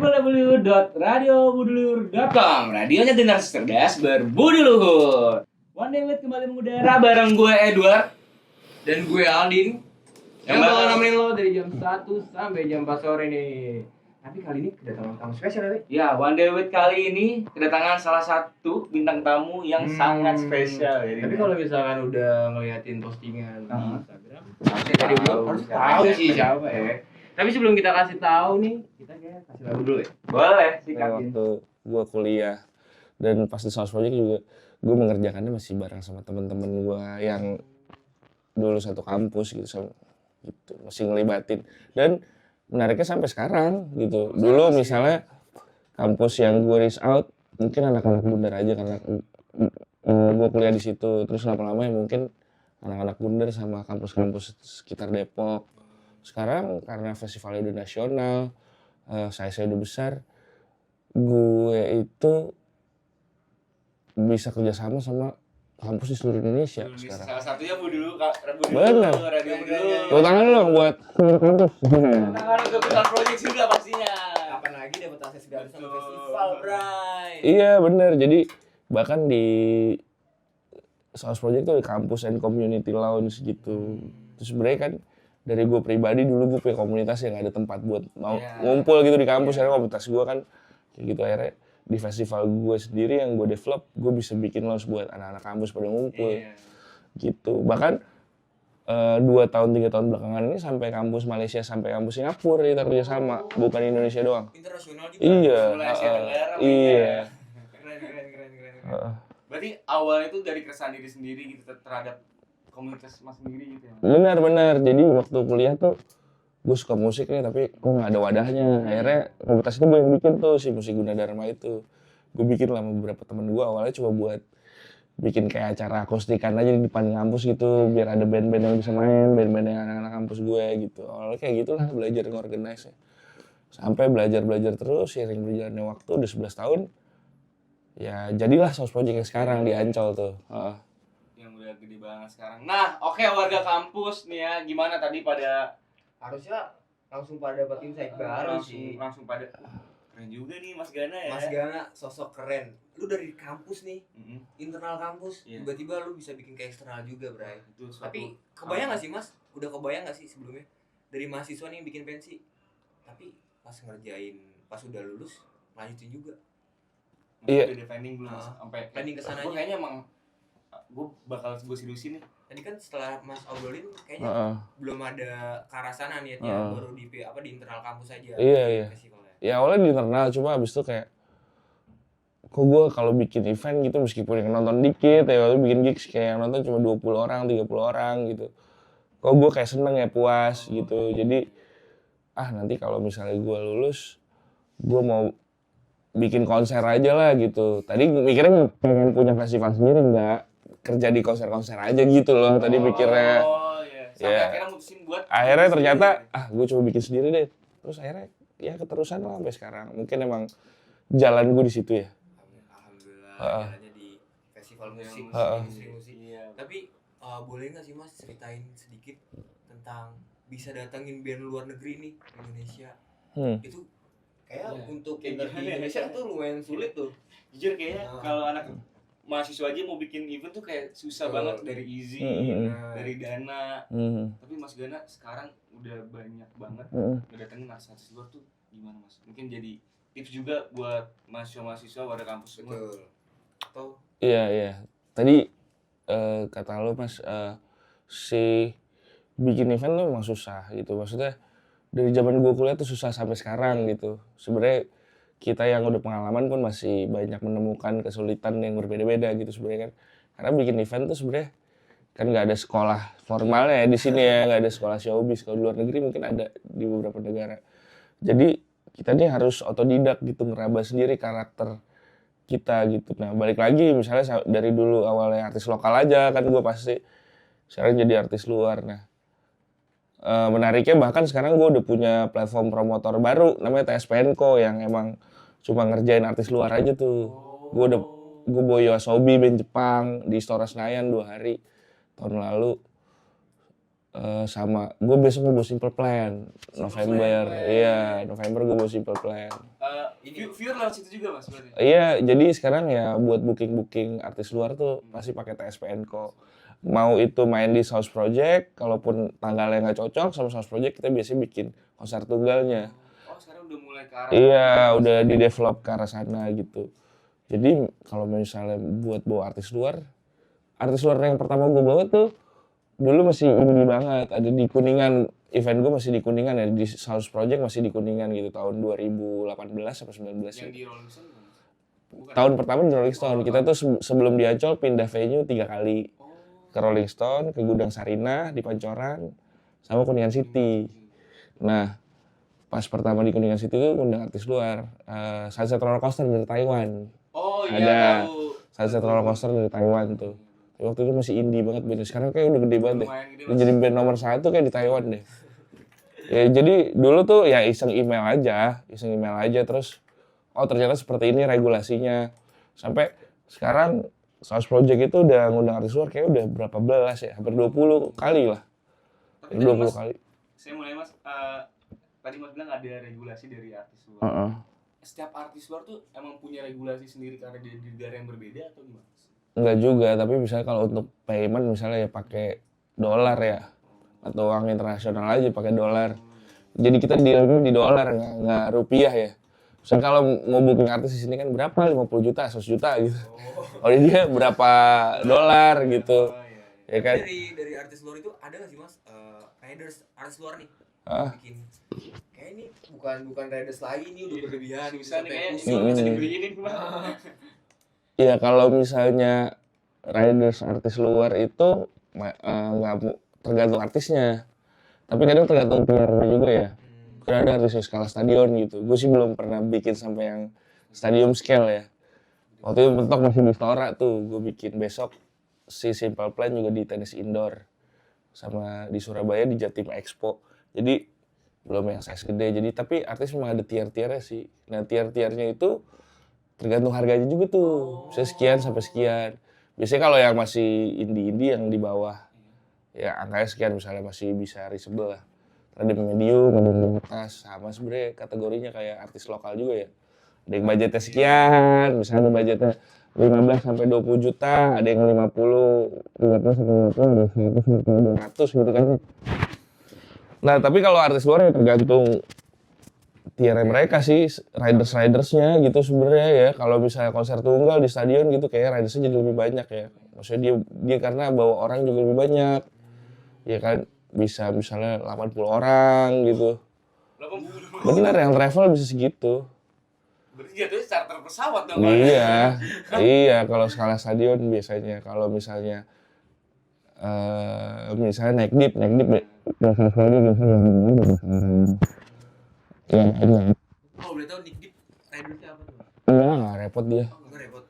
www.radiobudilur.com. Radionya generasi cerdas berbudi luhur. One Day With kembali mengudara bareng gue Edward dan gue Aldin yang bakal nemenin lo dari jam 1 sampai jam 4 sore nih. Tapi kali ini kedatangan tamu spesial ya? Ya, One Day With kali ini kedatangan salah satu bintang tamu yang sangat spesial. Tapi kalau misalkan udah ngeliatin postingan di Instagram, tadi harus tahu sih siapa ya. Tapi sebelum kita kasih tahu nih, kita kayak kasih lagu dulu ya. Boleh, sikat. Waktu gue kuliah dan pas di Source Project juga gue mengerjakannya masih bareng sama teman-teman gue yang dulu satu kampus gitu, masih ngelibatin. Dan menariknya sampai sekarang gitu. Dulu misalnya kampus yang gue reach out mungkin anak-anak Bundar aja karena gue kuliah di situ. Terus lama-lama ya mungkin anak-anak Bundar sama kampus-kampus sekitar Depok. Sekarang karena festivalnya udah nasional, saya udah besar, gue itu bisa kerjasama sama kampus di seluruh Indonesia sekarang. Salah satunya dulu Kak. Bener. Radio dulu. Tepuk tangan dong buat kampus. Tangan untuk Putar Project juga pastinya. Kapan lagi dapat akses gratis sama festival, Bray? Iya bener, jadi bahkan di Source Project tuh di kampus and community lounge gitu. Terus sebenarnya kan dari gue pribadi dulu gue punya komunitas yang ada tempat buat mau ngumpul gitu di kampus. Akhirnya komunitas gue kan kayak gitu, akhirnya di festival gue sendiri yang gue develop, gue bisa bikin lounge buat anak-anak kampus pada ngumpul gitu. Bahkan 2 tahun 3 tahun belakangan ini sampai kampus Malaysia sampai kampus Singapura kita kerja sama, bukan Indonesia doang. Internasional juga. Iya. Iya. Keren. Berarti awalnya itu dari keresahan diri sendiri gitu terhadap komunitas mas sendiri gitu ya? Benar. Jadi waktu kuliah tuh gue suka musik nih tapi kok nggak ada wadahnya. Akhirnya komunitas itu gue yang bikin tuh si Musik Gunadarma itu. Gue bikin lah sama beberapa temen gue, awalnya cuma buat bikin kayak acara akustikan aja di depan kampus gitu biar ada band-band yang bisa main, band-band yang anak-anak kampus gue gitu. Awalnya kayak gitulah belajar nge-organize ya. Sampai belajar terus, seiring berjalannya waktu udah 11 tahun. Ya jadilah Source Project yang sekarang di Ancol tuh. Yang udah gede banget sekarang. Nah, oke, warga kampus nih ya, gimana tadi pada Harusnya langsung pada dapat insight baru sih. Langsung pada keren juga nih Mas Gana ya. Mas Gana sosok keren. Lu dari kampus nih, internal kampus, tiba-tiba lu bisa bikin ke eksternal juga, Bray. Tapi kebayang gak sih Mas? Udah kebayang gak sih sebelumnya? Dari mahasiswa nih yang bikin pensi, tapi pas ngerjain, pas udah lulus, lanjutin juga. Iya. Udah planning belum sampai planning kesana aja. Gue kayaknya emang gue bakal gue seriusin nih. Tadi kan setelah Mas obrolin kayaknya belum ada ke arah sana niatnya, baru di internal kampus aja. Iya. Ya awalnya di internal, cuma abis itu kayak kok gue kalau bikin event gitu meskipun yang nonton dikit ya, waktu bikin gigs kayak yang nonton cuma 20 orang, 30 orang gitu. Kok gue kayak seneng ya, puas gitu. Jadi nanti kalau misalnya gue lulus, gue mau bikin konser aja lah gitu. Tadi mikirnya pengen punya festival sendiri, enggak kerja di konser-konser aja gitu loh. Tadi mikirnya. Sampai akhirnya mutusin buat. Akhirnya ternyata gue coba bikin sendiri deh. Terus akhirnya ya keterusan lah sampai sekarang. Mungkin emang jalan gue di situ ya. Alhamdulillah jalannya di festival musik, industri musik. Tapi boleh nggak sih Mas ceritain sedikit tentang bisa datangin band luar negeri nih di Indonesia? Itu kayak untuk di Indonesia tuh lumayan sulit tuh. Jujur kayaknya kalau anak mahasiswa aja mau bikin event tuh kayak susah banget, dari izin, dari dana. Tapi Mas Gana sekarang udah banyak banget ngedatengin artis luar tuh, gimana Mas? Mungkin jadi tips juga buat mahasiswa warga kampus semua. Betul. Atau Iya. Tadi kata lo Mas, si bikin event tuh emang susah gitu. Maksudnya dari zaman gue kuliah tuh susah sampai sekarang gitu. Sebenarnya kita yang udah pengalaman pun masih banyak menemukan kesulitan yang berbeda-beda gitu sebenarnya kan. Karena bikin event tuh sebenarnya kan nggak ada sekolah formalnya ya di sini ya, nggak ada sekolah showbiz. Kalau di luar negeri mungkin ada di beberapa negara. Jadi kita nih harus otodidak gitu, ngeraba sendiri karakter kita gitu. Nah balik lagi misalnya dari dulu awalnya artis lokal aja kan gue pasti sekarang jadi artis luar. Nah menariknya bahkan sekarang gue udah punya platform promotor baru namanya TSPNco yang emang cuma ngerjain artis luar aja tuh. Gue bawa Yoasobi band Jepang di Istora Senayan 2 hari tahun lalu. sama gue besok mau bawa Simple Plan November. Iya, November gue bawa Simple Plan. Viewer lewat situ juga Mas berarti? Iya, jadi sekarang ya buat booking artis luar tuh pasti pakai TSPN kok. Mau itu main di South Project, kalaupun tanggalnya nggak cocok sama South Project, kita biasanya bikin konser tunggalnya. Oh, sekarang udah mulai ke arah. Iya, udah di develop ke arah sana gitu. Jadi kalau misalnya buat bawa artis luar yang pertama gue bawa tuh dulu masih indie banget, ada di Kuningan, event gue masih di Kuningan ya, di South Project masih di Kuningan gitu, tahun 2018 sampai 19 Yang gitu. di Rolling Stone bukan? Tahun pertama di Rolling Stone, kita tuh sebelum di Ancol pindah venue 3 kali. Ke Rolling Stone, ke Gudang Sarinah, di Pancoran, sama Kuningan City. Nah, pas pertama di Kuningan City itu ngundang artis luar, Sunset Roller Coaster dari Taiwan. Oh iya, Ada tahu. Sunset Roller Coaster dari Taiwan tuh. Waktu itu masih indie banget bandnya, sekarang kayak udah gede banget deh. Lumayan gede, Udah jadi band nomor 1 kayak di Taiwan deh. Ya jadi dulu tuh ya iseng email aja terus ternyata seperti ini regulasinya. Sampai sekarang South Project itu udah ngundang artis luar kayak udah berapa belas ya, hampir 20 kali lah. Tapi 20 Mas, kali. saya mulai Mas, tadi Mas bilang ada regulasi dari artis luar. Setiap artis luar tuh emang punya regulasi sendiri karena di negara yang berbeda atau gimana? Enggak juga, tapi misalnya kalau untuk payment misalnya ya pakai dolar ya, atau uang internasional aja pakai dolar. Jadi kita dealnya di dolar, nggak rupiah ya. Misalnya kalau mau booking artis di sini kan berapa? 50 juta, 100 juta gitu. Kalau dia berapa dolar gitu. Ya kan? Dari artis luar itu ada nggak sih Mas? Riders artis luar nih bikin kayak ini bukan riders lagi nih, udah berlebihan Bisa nih kayak pusing. bisa dibeliin gimana? Iya, kalau misalnya riders artis luar itu nggak tergantung artisnya. Tapi kadang tergantung PR-nya juga ya. Karena ada artis skala stadion gitu. Gue sih belum pernah bikin sampai yang stadium scale ya. Waktu itu mentok masih di Stora tuh. Gue bikin besok si Simple Plan juga di tenis indoor. Sama di Surabaya di Jatim Expo. Jadi belum yang size gede. Jadi tapi artis memang ada tier-tiernya sih. Nah tier-tiernya itu tergantung harganya juga tuh. Bisa sekian sampai sekian. Biasanya kalau yang masih indie-indie yang di bawah ya angkanya sekian misalnya masih bisa reachable lah. Ada medium, ada yang di atas, sama sebenarnya kategorinya kayak artis lokal juga ya. Ada yang budgetnya sekian, misalnya budgetnya 15 sampai 20 juta, ada yang 50, 15 sampai 50, ada 100 sampai 200 gitu kan. Nah, tapi kalau artis luar ya tergantung tiernya mereka sih, riders-ridersnya gitu sebenarnya ya. Kalau misalnya konser tunggal di stadion gitu kayak ridersnya jadi lebih banyak ya. Maksudnya dia karena bawa orang juga lebih banyak. Ya kan bisa misalnya 80 orang gitu. 80. Bener yang travel bisa segitu. Berarti jatuhnya charter pesawat dong. Iya kalau skala stadion biasanya. Kalau misalnya naik dip ya enak. Boleh tahu Nick Deep ridersnya apa tuh? Nggak repot dia. Nggak repot.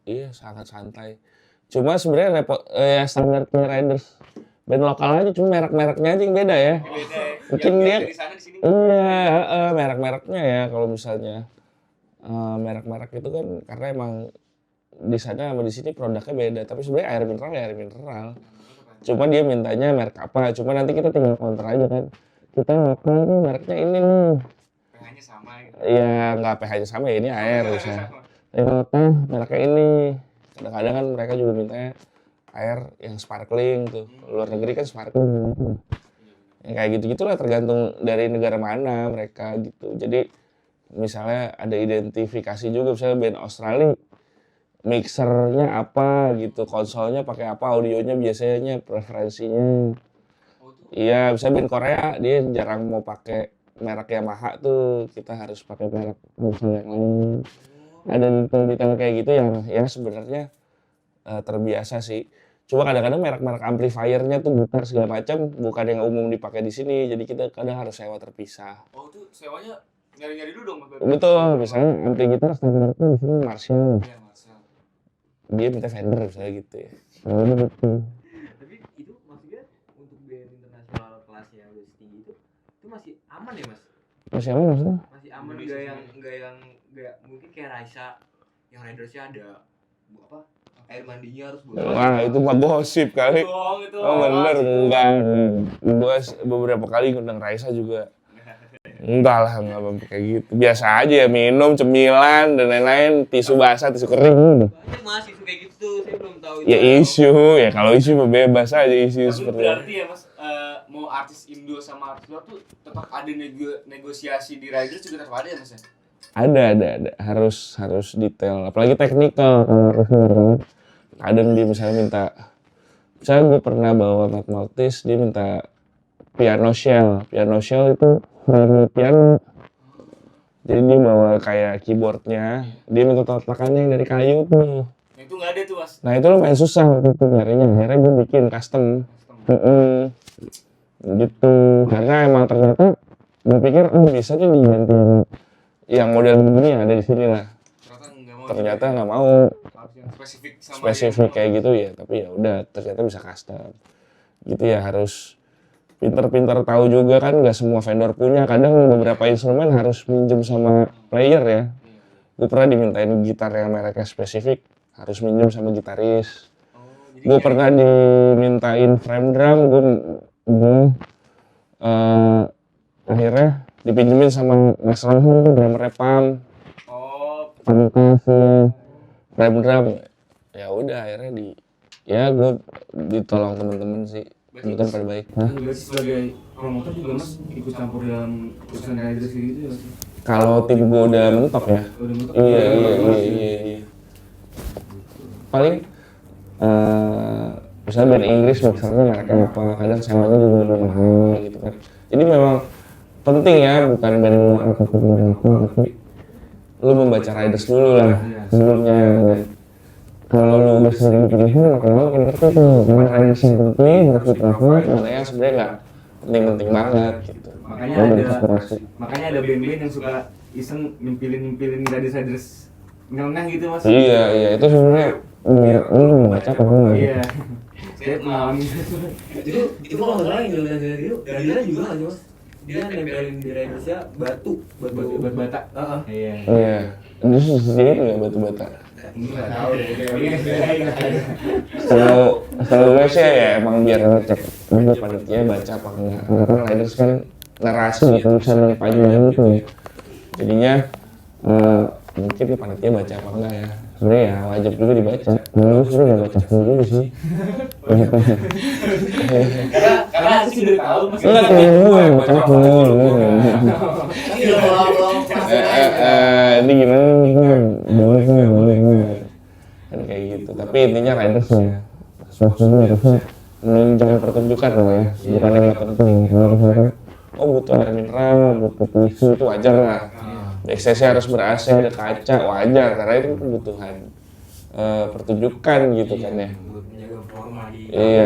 Iya sangat santai. Cuma sebenarnya repot ya standarnya riders band lokal aja, cuma merek-mereknya aja yang beda ya. Beda ya. Mungkin dia dari sana di sini. iya, merek-mereknya ya kalau misalnya merek-merek itu kan karena emang di sana sama di sini produknya beda, tapi sebenarnya air mineral. Cuma dia mintanya merek apa, cuma nanti kita tinggal counter aja kan. Kita lokal nih mereknya ini nih. pH-nya sama gitu. Iya, nggak pH-nya sama ya, ini air misalnya. Mereknya ini. Kadang-kadang kan mereka juga mintanya air yang sparkling tuh. Luar negeri kan sparkling. Yang kayak gitu-gitulah tergantung dari negara mana mereka gitu. Jadi misalnya ada identifikasi juga, misalnya band Australia mixernya apa gitu, konsolnya pakai apa, audionya biasanya preferensinya. Iya, misalnya band Korea dia jarang mau pakai merek Yamaha tuh, kita harus pakai merek konsol yang lain. Ada detail-detail kayak gitu yang ya sebenarnya terbiasa sih. Cuma kadang-kadang merek-merek amplifiernya tuh gitar segala macam bukan yang umum dipakai di sini, jadi kita kadang harus sewa terpisah. Oh itu sewanya nyari-nyari dulu dong Mas. Betul, misalnya ampli gitar standarnya di sini Marshall. Iya Marshall. Dia minta Fender misalnya gitu ya. Gitu. Tapi itu maksudnya untuk band internasional kelas yang udah setinggi itu masih aman ya Mas? Masih aman maksudnya? Masih aman, nggak mungkin kayak Raisa yang ridersnya ada apa air mandinya harus boleh. Wah, itu mah gosip kali. Itu Oh bener, enggak. Gue beberapa kali ngundang Raisa juga. Enggak lah, enggak sampai kayak gitu. Biasa aja ya, minum, cemilan, dan lain-lain. Tisu basah, tisu kering. Banyak mas isu kayak gitu tuh, saya belum tahu. Ya isu, ya kalau isu bebas aja isu tapi seperti berarti ya mas, mau artis Indo sama artis luar tuh tetap ada negosiasi di riders juga tetap ada ya mas ya? ada. Harus detail. Apalagi teknikal. Kadang dia misalnya gue pernah bawa Matt Maltese, dia minta piano shell itu piano. Jadi dia bawa kayak keyboardnya, dia minta tatakannya yang dari kayu tuh. Nah itu nggak ada tuh mas. Nah itu lumayan susah waktu itu nyarinya. Akhirnya gue bikin custom. Gitu. Karena emang ternyata gue pikir bisa tuh diganti yang model begini yang ada di sini lah. Ternyata nggak mau. Spesifik kayak gitu ya. Tapi ya udah ternyata bisa custom. Gitu ya, harus pinter-pinter tahu juga kan, nggak semua vendor punya. Kadang beberapa instrumen harus minjem sama player ya. Gue pernah dimintain gitar yang mereknya spesifik, harus minjem sama gitaris. Gue pernah dimintain frame drum, gue akhirnya dipinjemin sama Mas Ranghong, drummer Pam. Pamungkas, frame drum. Ya udah akhirnya gue ditolong temen-temen sih. Bukan pada baik. Berarti sebagai promotor juga mas ikut campur dalam urusan riders gitu ya? Kalau tim gue udah mentok ya. Iya. Paling misalnya band Inggris mixernya mereknya apa, kadang sewanya juga udah mahal gitu kan. Jadi memang penting ya, bukan band ataupun apa, tapi lu membaca riders dulu lah sebelumnya. Kalau lo udah sering pilihan, kalau lo ngerti tuh mana riders yang penting, harus ditransfer, mana yang sebenarnya nggak penting-penting banget gitu. Makanya ada band-band yang suka iseng nyempilin riders nyeleneh gitu mas. Iya, itu sebenarnya biar lu membaca apa enggak. Iya. Saya mengalami Itu kalau nggak salah yang jalan dari itu, Danila juga nggak sih mas? Dia nempelin di ridersnya batu buat bata. Iya. Itu sendiri nggak batu bata. Nggak tahu deh. Selalu gue sih ya emang biar ngecek juga panitia baca apa enggak. Karena riders kan narasi gitu, tulisan yang panjang gitu ya. Jadinya mungkin panitia baca apa enggak ya. Sebenarnya ya wajib juga dibaca. Gue sebenarnya nggak baca dulu sih. Karena aku sudah tahu mas. Enggak tuh gue yang baca dulu. Ini gimana nih kan? Boleh. Kan kayak gitu. Tapi intinya riders ya. Sesuatu harusnya menunjang pertunjukan loh ya. Bukan yang nggak penting. Oh butuh air mineral, butuh tisu itu wajar lah. Backstage harus ber-AC, ada kaca, wajar karena itu kebutuhan pertunjukan gitu kan ya. Buat menjaga forma di Iya.